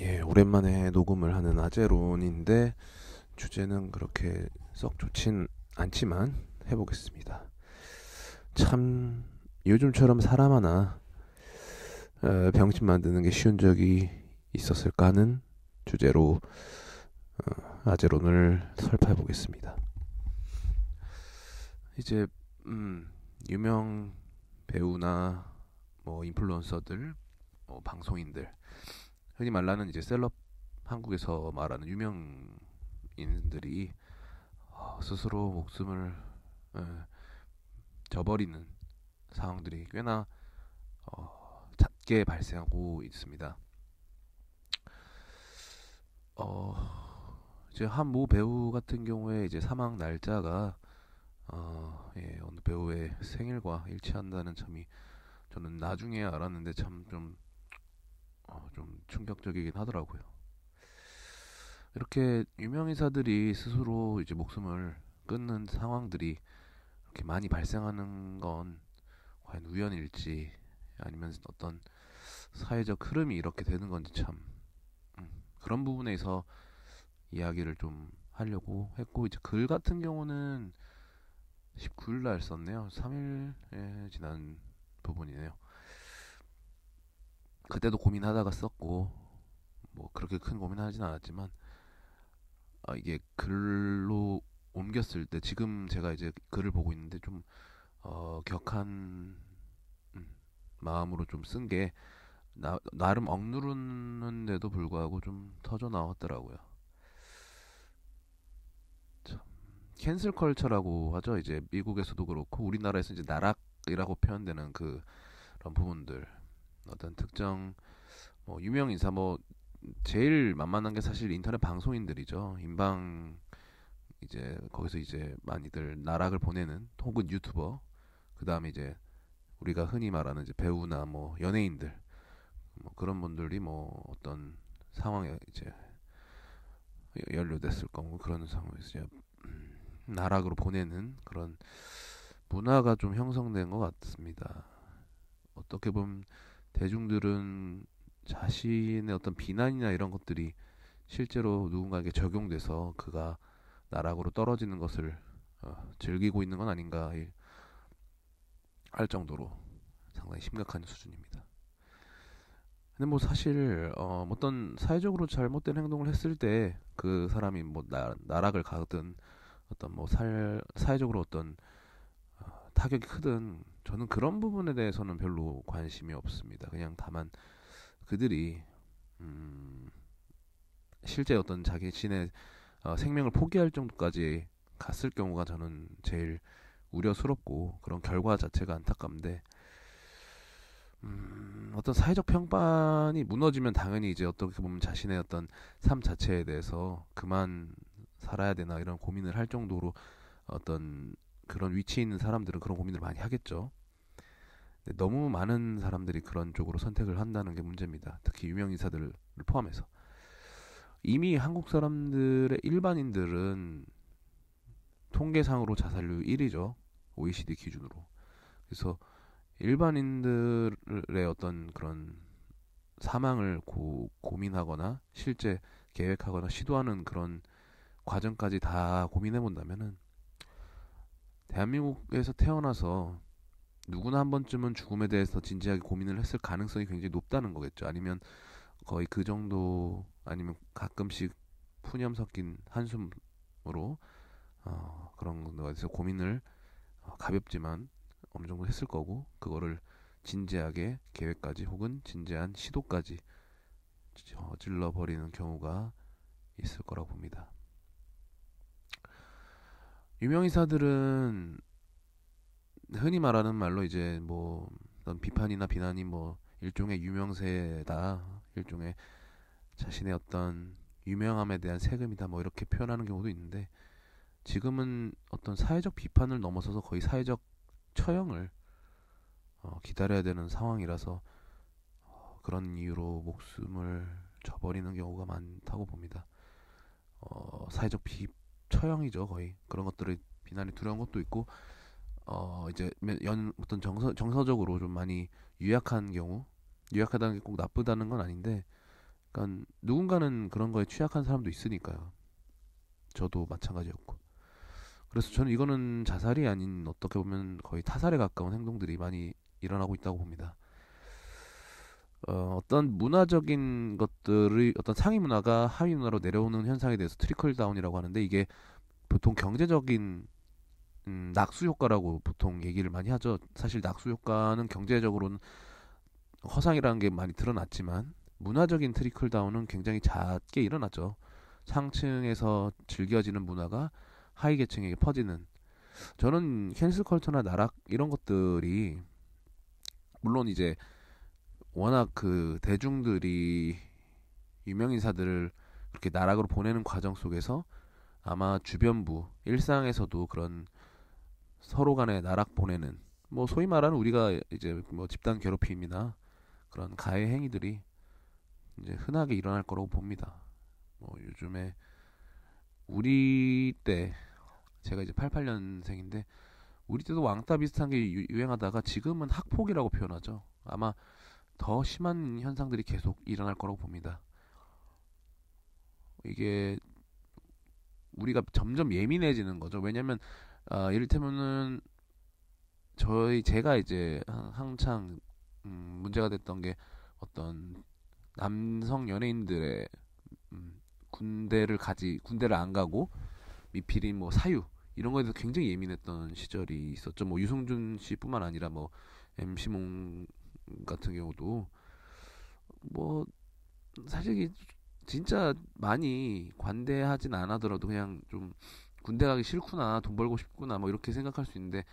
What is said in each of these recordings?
예, 오랜만에 녹음을 하는 아제론인데 주제는 그렇게 썩 좋진 않지만 해보겠습니다. 참 요즘처럼 사람 하나 병신 만드는 게 쉬운 적이 있었을까 하는 주제로 아제론을 설파해 보겠습니다. 이제 유명 배우나 뭐 인플루언서들, 방송인들, 흔히 말하는 이제 셀럽, 한국에서 말하는 유명인들이 스스로 목숨을 에, 저버리는 상황들이 꽤나 잦게 발생하고 있습니다. 이제 한 모 배우 같은 경우에 이제 사망 날짜가 어느 배우의 생일과 일치한다는 점이 저는 나중에 알았는데 참 좀 충격적이긴 하더라고요. 이렇게 유명인사들이 스스로 이제 목숨을 끊는 상황들이 이렇게 많이 발생하는 건 과연 우연일지 아니면 어떤 사회적 흐름이 이렇게 되는 건지 참 그런 부분에서 이야기를 좀 하려고 했고, 이제 글 같은 경우는 19일 날 썼네요. 3일에 지난 부분이네요. 그때도 고민하다가 썼고 뭐 그렇게 큰 고민하진 않았지만 이게 글로 옮겼을 때 지금 제가 이제 글을 보고 있는데 좀 격한 마음으로 좀 쓴 게 나름 억누르는데도 불구하고 좀 터져 나왔더라고요. 참, 캔슬 컬처라고 하죠. 이제 미국에서도 그렇고 우리나라에서 이제 나락이라고 표현되는 그런 부분들, 어떤 특정 뭐 유명 인사, 뭐 제일 만만한 게 사실 인터넷 방송인들이죠. 인방, 이제 거기서 이제 많이들 나락을 보내는 혹은 유튜버, 그 다음에 이제 우리가 흔히 말하는 이제 배우나 뭐 연예인들, 뭐 그런 분들이 뭐 어떤 상황에 이제 연루됐을 거고 그런 상황에서 이제 나락으로 보내는 그런 문화가 좀 형성된 것 같습니다. 어떻게 보면 대중들은 자신의 어떤 비난이나 이런 것들이 실제로 누군가에게 적용돼서 그가 나락으로 떨어지는 것을 즐기고 있는 건 아닌가 할 정도로 상당히 심각한 수준입니다. 근데 뭐 사실 어떤 사회적으로 잘못된 행동을 했을 때 그 사람이 뭐 나락을 가든 어떤 뭐 사회적으로 어떤 타격이 크든 저는 그런 부분에 대해서는 별로 관심이 없습니다. 그냥 다만 그들이 음, 실제 어떤 자신의 생명을 포기할 정도까지 갔을 경우가 저는 제일 우려스럽고 그런 결과 자체가 안타깝는데, 어떤 사회적 평판이 무너지면 당연히 이제 어떻게 보면 자신의 어떤 삶 자체에 대해서 그만 살아야 되나 이런 고민을 할 정도로 어떤 그런 위치에 있는 사람들은 그런 고민을 많이 하겠죠. 근데 너무 많은 사람들이 그런 쪽으로 선택을 한다는 게 문제입니다. 특히 유명 인사들을 포함해서. 이미 한국 사람들의 일반인들은 통계상으로 자살률 1위죠. OECD 기준으로. 그래서 일반인들의 어떤 그런 사망을 고민하거나 실제 계획하거나 시도하는 그런 과정까지 다 고민해 본다면은 대한민국에서 태어나서 누구나 한 번쯤은 죽음에 대해서 진지하게 고민을 했을 가능성이 굉장히 높다는 거겠죠. 아니면 거의 그 정도, 아니면 가끔씩 푸념 섞인 한숨으로 그런 거에서 고민을 가볍지만 어느 정도 했을 거고, 그거를 진지하게 계획까지 혹은 진지한 시도까지 저질러 버리는 경우가 있을 거라고 봅니다. 유명인사들은 흔히 말하는 말로 이제 뭐 어떤 비판이나 비난이 뭐 일종의 유명세다, 일종의 자신의 어떤 유명함에 대한 세금이다, 뭐 이렇게 표현하는 경우도 있는데, 지금은 어떤 사회적 비판을 넘어서서 거의 사회적 처형을 기다려야 되는 상황이라서 그런 이유로 목숨을 저버리는 경우가 많다고 봅니다. 사회적 처형이죠, 거의. 그런 것들을 비난이 두려운 것도 있고, 이제 어떤 정서적으로 좀 많이 유약한 경우, 유약하다는 게 꼭 나쁘다는 건 아닌데 그러니까 누군가는 그런 거에 취약한 사람도 있으니까요. 저도 마찬가지였고. 그래서 저는 이거는 자살이 아닌 어떻게 보면 거의 타살에 가까운 행동들이 많이 일어나고 있다고 봅니다. 어떤 문화적인 것들의 어떤 상위 문화가 하위 문화로 내려오는 현상에 대해서 트리클 다운이라고 하는데, 이게 보통 경제적인 낙수 효과라고 보통 얘기를 많이 하죠. 사실 낙수 효과는 경제적으로는 허상이라는 게 많이 드러났지만, 문화적인 트리클 다운은 굉장히 작게 일어났죠. 상층에서 즐겨지는 문화가 하위 계층에게 퍼지는. 저는 캔슬 컬처나 나락 이런 것들이, 물론 이제 워낙 그 대중들이 유명 인사들을 그렇게 나락으로 보내는 과정 속에서 아마 주변부 일상에서도 그런 서로 간에 나락 보내는, 뭐 소위 말하는 우리가 이제 뭐 집단 괴롭힘이나 그런 가해 행위들이 이제 흔하게 일어날 거라고 봅니다. 뭐 요즘에 우리 때, 제가 이제 88년생인데 우리 때도 왕따 비슷한 게 유행하다가 지금은 학폭이라고 표현하죠. 아마 더 심한 현상들이 계속 일어날 거라고 봅니다. 이게 우리가 점점 예민해지는 거죠. 왜냐면 이를테면은 제가 이제 한창 문제가 됐던 게, 어떤 남성 연예인들의 군대를 안 가고 미필인 뭐 사유 이런 거에 대해서 굉장히 예민했던 시절이 있었죠. 뭐 유승준 씨뿐만 아니라 뭐 MC몽 같은 경우도 뭐 사실 진짜 많이 관대하진 않아더라도 그냥 좀 군대 가기 싫구나, 돈 벌고 싶구나, 뭐 이렇게 생각할 수 있는데,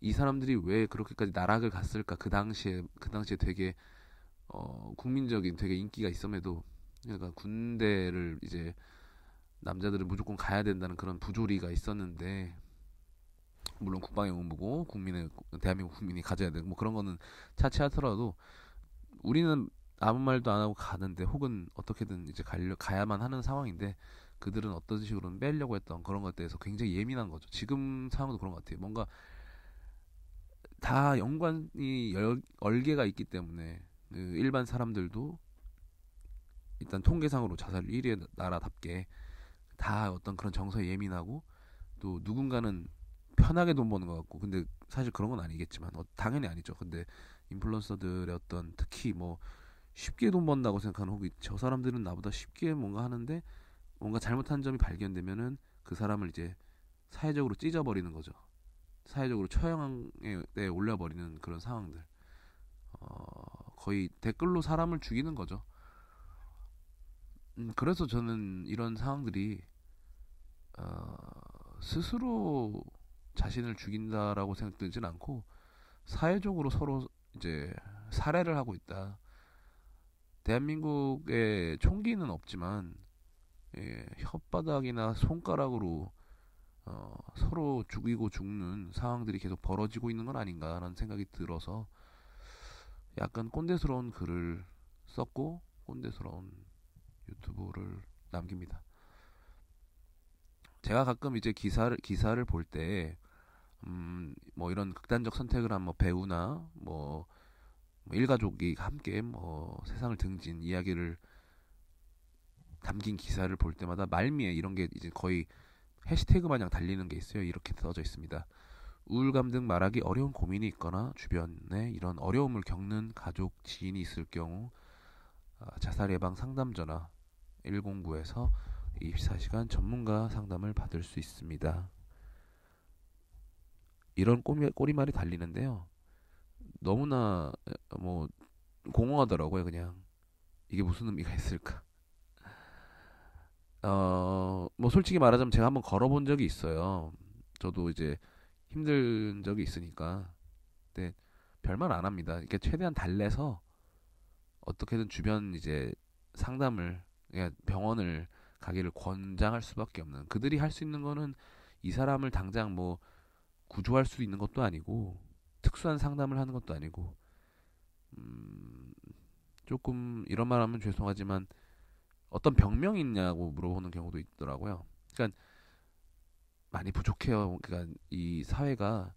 이 사람들이 왜 그렇게까지 나락을 갔을까? 그 당시에 되게 국민적인 되게 인기가 있음에도, 그러니까 군대를 이제 남자들은 무조건 가야 된다는 그런 부조리가 있었는데, 물론 국방의 의무고 대한민국 국민이 가져야 되고 뭐 그런 거는 차치하더라도, 우리는 아무 말도 안 하고 가는데, 혹은 어떻게든 이제 가야만 하는 상황인데, 그들은 어떤 식으로는 빼려고 했던 그런 것에 대해서 굉장히 예민한 거죠. 지금 상황도 그런 것 같아요. 뭔가 다 연관이 얼개가 있기 때문에, 그 일반 사람들도 일단 통계상으로 자살 1위의 나라답게 다 어떤 그런 정서에 예민하고, 또 누군가는 편하게 돈 버는 것 같고, 근데 사실 그런 건 아니겠지만, 당연히 아니죠. 근데 인플루언서들의 어떤, 특히 뭐 쉽게 돈 번다고 생각하는, 혹은 저 사람들은 나보다 쉽게 뭔가 하는데 뭔가 잘못한 점이 발견되면은 그 사람을 이제 사회적으로 찢어버리는 거죠. 사회적으로 처형에 올려버리는 그런 상황들. 거의 댓글로 사람을 죽이는 거죠. 그래서 저는 이런 상황들이 어, 스스로 자신을 죽인다라고 생각되진 않고, 사회적으로 서로 이제 살해를 하고 있다. 대한민국에 총기는 없지만, 혓바닥이나 손가락으로 서로 죽이고 죽는 상황들이 계속 벌어지고 있는 건 아닌가라는 생각이 들어서, 약간 꼰대스러운 글을 썼고 꼰대스러운 유튜브를 남깁니다. 제가 가끔 이제 기사를 볼 때, 뭐 이런 극단적 선택을 한 뭐 배우나 뭐 일가족이 함께 뭐 세상을 등진 이야기를 담긴 기사를 볼 때마다 말미에 이런 게 이제 거의 해시태그 마냥 달리는 게 있어요. 이렇게 써져 있습니다. 우울감 등 말하기 어려운 고민이 있거나 주변에 이런 어려움을 겪는 가족, 지인이 있을 경우 자살 예방 상담 전화 109에서 24시간 전문가 상담을 받을 수 있습니다. 이런 꼬리말이 달리는데요. 너무나 뭐 공허하더라고요. 그냥 이게 무슨 의미가 있을까? 뭐 솔직히 말하자면 제가 한번 걸어본 적이 있어요. 저도 이제 힘든 적이 있으니까. 근데 별말 안 합니다. 이게 최대한 달래서 어떻게든 주변 이제 상담을, 그냥 병원을 가기를 권장할 수밖에 없는. 그들이 할 수 있는 거는 이 사람을 당장 뭐 구조할 수 있는 것도 아니고, 특수한 상담을 하는 것도 아니고, 음, 조금 이런 말 하면 죄송하지만 어떤 병명이 있냐고 물어보는 경우도 있더라고요. 그러니까 많이 부족해요. 그러니까 이 사회가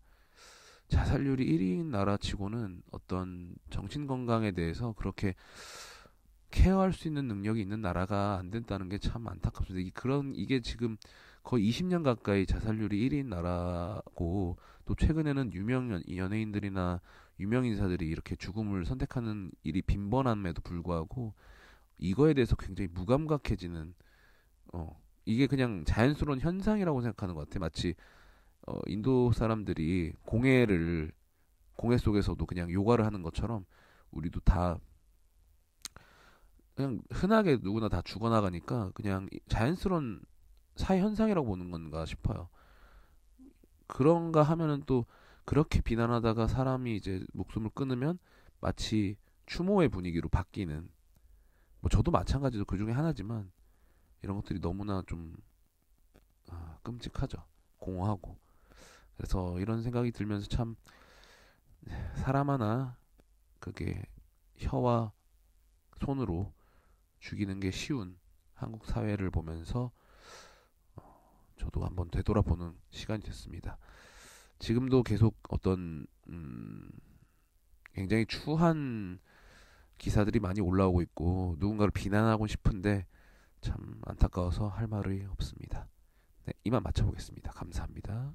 자살률이 1위인 나라치고는 어떤 정신 건강에 대해서 그렇게 케어할 수 있는 능력이 있는 나라가 안 된다는 게 참 안타깝습니다. 이게 지금 거의 20년 가까이 자살률이 1위인 나라고, 또 최근에는 유명 연예인들이나 유명 인사들이 이렇게 죽음을 선택하는 일이 빈번함에도 불구하고 이거에 대해서 굉장히 무감각해지는, 이게 그냥 자연스러운 현상이라고 생각하는 것 같아. 마치 인도 사람들이 공해 속에서도 그냥 요가를 하는 것처럼 우리도 다 그냥 흔하게 누구나 다 죽어나가니까 그냥 자연스러운 사회 현상이라고 보는 건가 싶어요. 그런가 하면은 또 그렇게 비난하다가 사람이 이제 목숨을 끊으면 마치 추모의 분위기로 바뀌는, 뭐 저도 마찬가지로 그 중에 하나지만 이런 것들이 너무나 좀 끔찍하죠. 공허하고. 그래서 이런 생각이 들면서 참 사람 하나 그게 혀와 손으로 죽이는 게 쉬운 한국 사회를 보면서 저도 한번 되돌아보는 시간이 됐습니다. 지금도 계속 어떤 굉장히 추한 기사들이 많이 올라오고 있고 누군가를 비난하고 싶은데 참 안타까워서 할 말이 없습니다. 네, 이만 마쳐보겠습니다. 감사합니다.